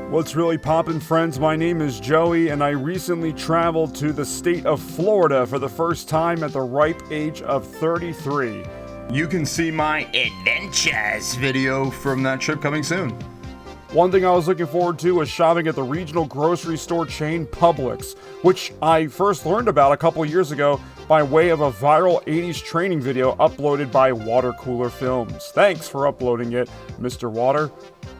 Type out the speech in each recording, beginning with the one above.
What's really poppin', friends? My name is Joey, and I recently traveled to the state of Florida for the first time at the ripe age of 33. You can see my adventures video from that trip coming soon. One thing I was looking forward to was shopping at the regional grocery store chain Publix, which I first learned about a couple years ago by way of a viral 80s training video uploaded by Water Cooler Films. Thanks for uploading it, Mr. Water.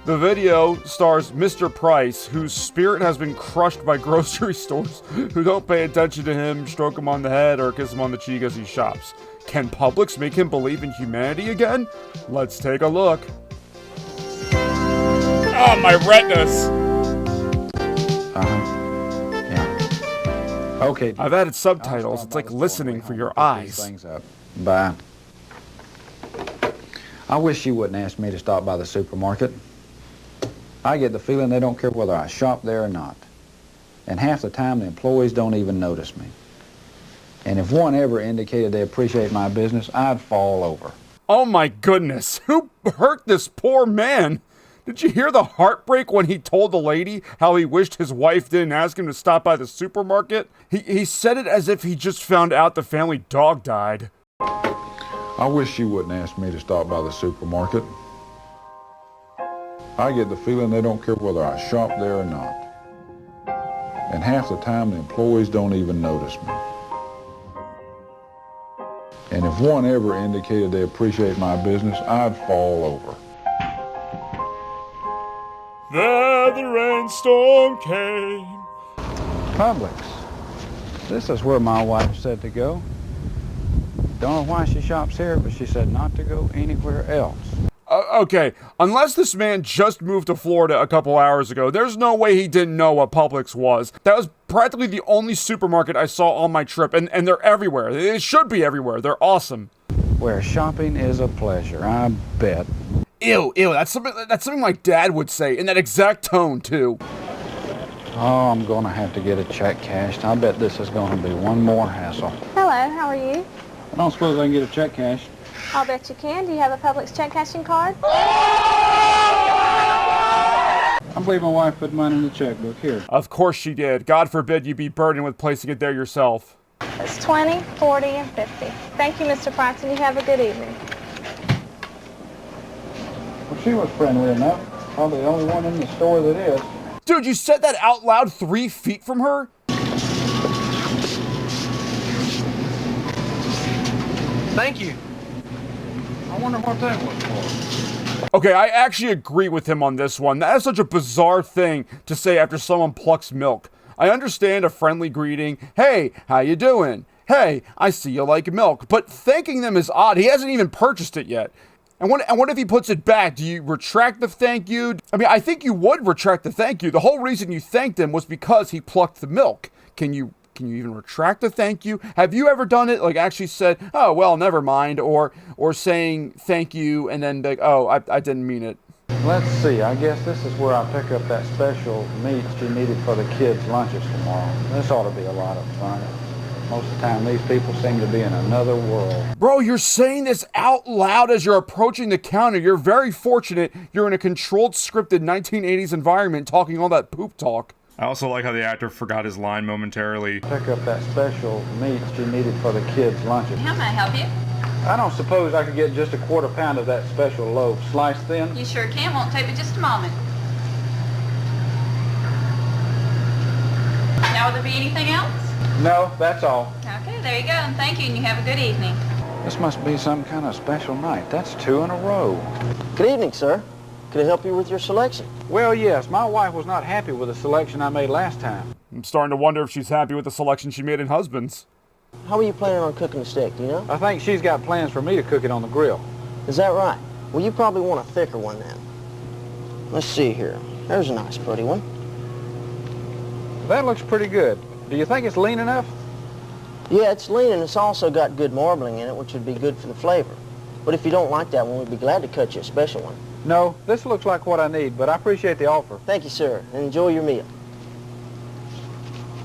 The video stars Mr. Price, whose spirit has been crushed by grocery stores who don't pay attention to him, stroke him on the head, or kiss him on the cheek as he shops. Can Publix make him believe in humanity again? Let's take a look. Oh, my retinas! Yeah. Okay. I've added subtitles. It's like listening for your eyes. Bye. I wish you wouldn't ask me to stop by the supermarket. I get the feeling they don't care whether I shop there or not. And half the time the employees don't even notice me. And if one ever indicated they appreciate my business, I'd fall over. Oh my goodness, who hurt this poor man? Did you hear the heartbreak when he told the lady how he wished his wife didn't ask him to stop by the supermarket? He said it as if he just found out the family dog died. I wish you wouldn't ask me to stop by the supermarket. I get the feeling they don't care whether I shop there or not. And half the time the employees don't even notice me. And if one ever indicated they appreciate my business, I'd fall over. Then the rainstorm came. Publix. This is where my wife said to go. Don't know why she shops here, but she said not to go anywhere else. Okay, unless this man just moved to Florida a couple hours ago, there's no way he didn't know what Publix was. That was practically the only supermarket I saw on my trip, and they're everywhere. They should be everywhere. They're awesome. Where shopping is a pleasure, I bet. Ew, that's something my dad would say, in that exact tone, too. Oh, I'm gonna have to get a check cashed. I bet this is gonna be one more hassle. Hello, how are you? I don't suppose I can get a check cashed. I'll bet you can. Do you have a Publix check cashing card? I believe my wife put mine in the checkbook here. Of course she did. God forbid you be burdened with placing it there yourself. It's 20, 40, and 50. Thank you, Mr. Price, and you have a good evening. Well, she was friendly enough. Probably the only one in the store that is. Dude, you said that out loud 3 feet from her? Thank you. I wonder what that was for. Okay, I actually agree with him on this one. That is such a bizarre thing to say after someone plucks milk. I understand a friendly greeting. Hey, how you doing? Hey, I see you like milk. But thanking them is odd. He hasn't even purchased it yet. And what if he puts it back? Do you retract the thank you? I mean, I think you would retract the thank you. The whole reason you thanked him was because he plucked the milk. Can you even retract the thank you? Have you ever done it? Like actually said, oh, well, never mind. Or saying thank you and then like, oh, I didn't mean it. Let's see. I guess this is where I pick up that special meat she needed for the kids' lunches tomorrow. This ought to be a lot of fun. Most of the time, these people seem to be in another world. Bro, you're saying this out loud as you're approaching the counter. You're very fortunate you're in a controlled, scripted 1980s environment talking all that poop talk. I also like how the actor forgot his line momentarily. Pick up that special meat she needed for the kids' lunches. How may I help you? I don't suppose I could get just a quarter pound of that special loaf, sliced thin? You sure can. Won't take but just a moment. Now, will there be anything else? No, that's all. Okay, there you go, and thank you, and you have a good evening. This must be some kind of special night. That's 2 in a row. Good evening, sir. Can I help you with your selection? Well, yes, my wife was not happy with the selection I made last time. I'm starting to wonder if she's happy with the selection she made in Husbands. How are you planning on cooking the steak, do you know? I think she's got plans for me to cook it on the grill. Is that right? Well, you probably want a thicker one then. Let's see here. There's a nice pretty one. That looks pretty good. Do you think it's lean enough? Yeah, it's lean and it's also got good marbling in it, which would be good for the flavor. But if you don't like that one, we'd be glad to cut you a special one. No, this looks like what I need, but I appreciate the offer. Thank you, sir, and enjoy your meal.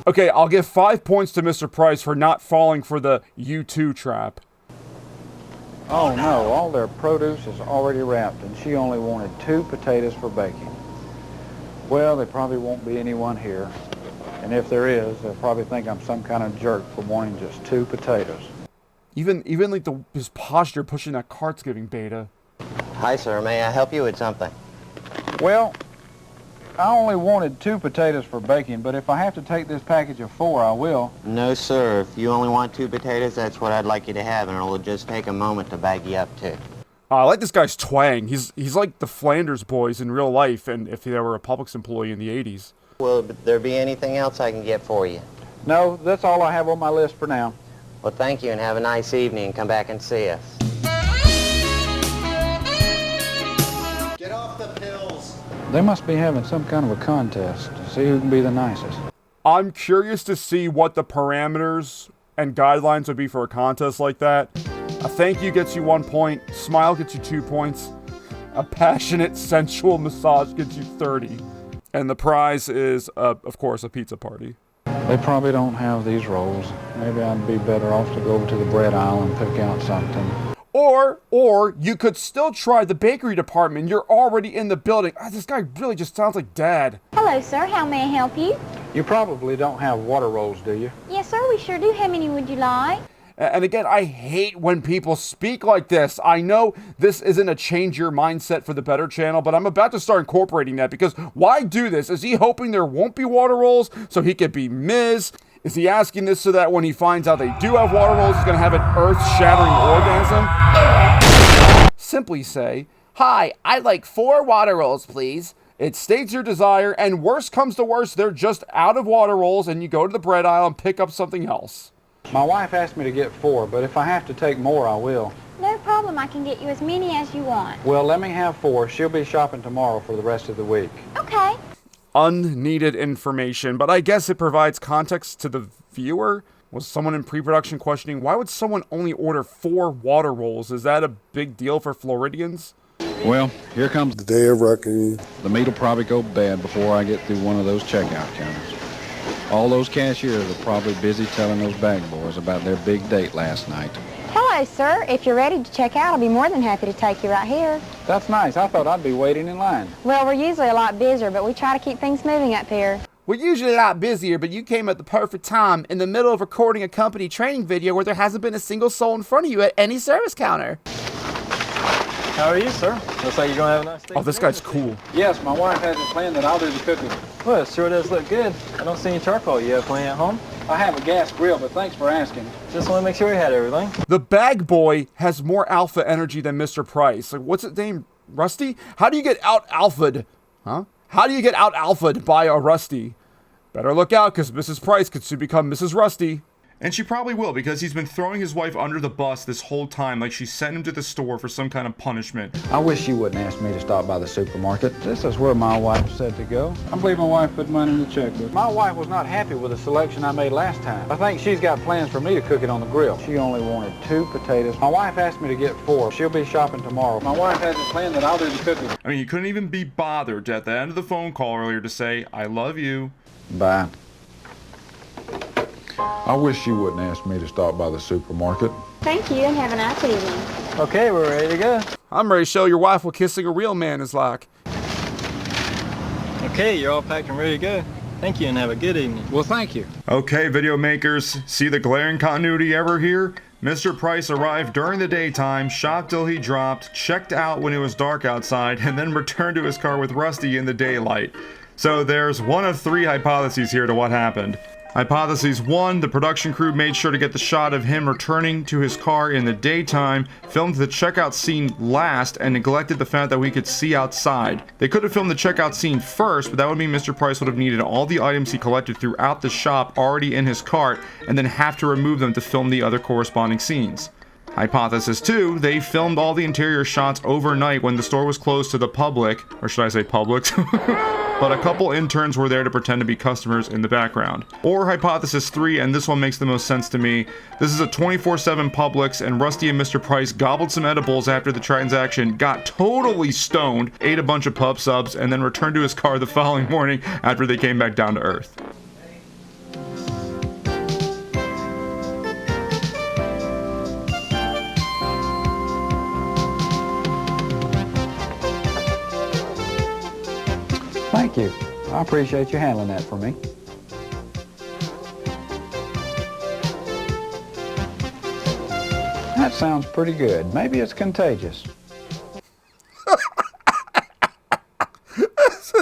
Okay, I'll give 5 points to Mr. Price for not falling for the you too trap. Oh no, all their produce is already wrapped and she only wanted 2 potatoes for baking. Well, there probably won't be anyone here. And if there is, they'll probably think I'm some kind of jerk for wanting just 2 potatoes. Even like his posture pushing that cart's giving beta. Hi, sir. May I help you with something? Well, I only wanted 2 potatoes for baking, but if I have to take this package of 4, I will. No, sir. If you only want 2 potatoes, that's what I'd like you to have, and it'll just take a moment to bag you up, too. I like this guy's twang. He's like the Flanders boys in real life, and if he were a Publix employee in the 80s. Will there be anything else I can get for you? No, that's all I have on my list for now. Well, thank you, and have a nice evening, and come back and see us. Get off the pills. They must be having some kind of a contest to see who can be the nicest. I'm curious to see what the parameters and guidelines would be for a contest like that. A thank you gets you 1 point, smile gets you 2 points, a passionate, sensual massage gets you 30. And the prize is, of course, a pizza party. They probably don't have these rolls. Maybe I'd be better off to go over to the bread aisle and pick out something. Or you could still try the bakery department. You're already in the building. This guy really just sounds like Dad. Hello, sir. How may I help you? You probably don't have water rolls, do you? Yes, sir. We sure do. How many would you like? And again, I hate when people speak like this. I know this isn't a change your mindset for the better channel, but I'm about to start incorporating that because why do this? Is he hoping there won't be water rolls so he could be Ms.? Is he asking this so that when he finds out they do have water rolls, he's going to have an earth-shattering orgasm? Simply say, "Hi, I'd like 4 water rolls, please." It states your desire, and worst comes to worst, they're just out of water rolls, and you go to the bread aisle and pick up something else. My wife asked me to get 4, but if I have to take more, I will. No problem. I can get you as many as you want. Well, let me have 4. She'll be shopping tomorrow for the rest of the week. Okay. Unneeded information, but I guess it provides context to the viewer. Was someone in pre-production questioning, why would someone only order 4 water rolls? Is that a big deal for Floridians? Well, here comes The day of reckoning. the meat will probably go bad before I get through one of those checkout counters. All those cashiers are probably busy telling those bag boys about their big date last night. Hello, sir. If you're ready to check out, I'll be more than happy to take you right here. That's nice. I thought I'd be waiting in line. Well, we're usually a lot busier, but we try to keep things moving up here. We're usually a lot busier, but you came at the perfect time, in the middle of recording a company training video where there hasn't been a single soul in front of you at any service counter. How are you, sir? Looks like you're going to have a nice day. Oh, this guy's cool. Yes, my wife has it planned that I'll do the cooking. Well, it sure does look good. I don't see any charcoal. You have plenty at home? I have a gas grill, but thanks for asking. Just want to make sure you had everything. The bag boy has more alpha energy than Mr. Price. Like, what's his name? Rusty? How do you get out-alpha'd? Huh? How do you get out-alpha'd by a Rusty? Better look out, because Mrs. Price could soon become Mrs. Rusty. And she probably will, because he's been throwing his wife under the bus this whole time, like she sent him to the store for some kind of punishment. I wish you wouldn't ask me to stop by the supermarket. This is where my wife said to go. I believe my wife put mine in the checkbook. My wife was not happy with the selection I made last time. I think she's got plans for me to cook it on the grill. She only wanted 2 potatoes. My wife asked me to get 4. She'll be shopping tomorrow. My wife has it planned that I'll do the cooking. I mean, he couldn't even be bothered at the end of the phone call earlier to say, "I love you." Bye. I wish you wouldn't ask me to stop by the supermarket. Thank you, and have a nice evening. Okay, we're ready to go. I'm ready to show your wife what kissing a real man is like. Okay, you're all packed and ready to go. Thank you, and have a good evening. Well, thank you. Okay, video makers, see the glaring continuity ever here? Mr. Price arrived during the daytime, shopped till he dropped, checked out when it was dark outside, and then returned to his car with Rusty in the daylight. So there's one of 3 hypotheses here to what happened. Hypothesis 1, the production crew made sure to get the shot of him returning to his car in the daytime, filmed the checkout scene last, and neglected the fact that we could see outside. They could have filmed the checkout scene first, but that would mean Mr. Price would have needed all the items he collected throughout the shop already in his cart, and then have to remove them to film the other corresponding scenes. Hypothesis 2, they filmed all the interior shots overnight when the store was closed to the public, or should I say Publix, but a couple interns were there to pretend to be customers in the background. Or hypothesis 3, and this one makes the most sense to me, this is a 24/7 Publix, and Rusty and Mr. Price gobbled some edibles after the transaction, got totally stoned, ate a bunch of pub subs, and then returned to his car the following morning after they came back down to earth. Thank you. I appreciate you handling that for me. That sounds pretty good. Maybe it's contagious.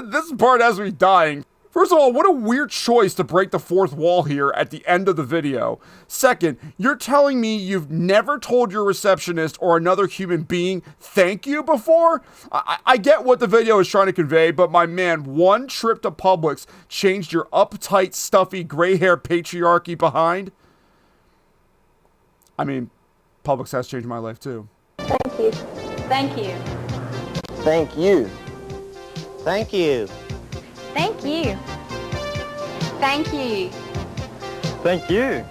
This part has me dying. First of all, what a weird choice to break the fourth wall here at the end of the video. Second, you're telling me you've never told your receptionist or another human being thank you before? I get what the video is trying to convey, but my man, one trip to Publix changed your uptight, stuffy, gray hair patriarchy behind? I mean, Publix has changed my life too. Thank you. Thank you. Thank you. Thank you. Thank you. Thank you. Thank you.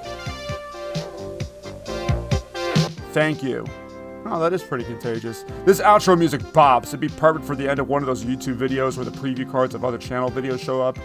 Thank you. Oh, that is pretty contagious. This outro music bops. It'd be perfect for the end of one of those YouTube videos where the preview cards of other channel videos show up.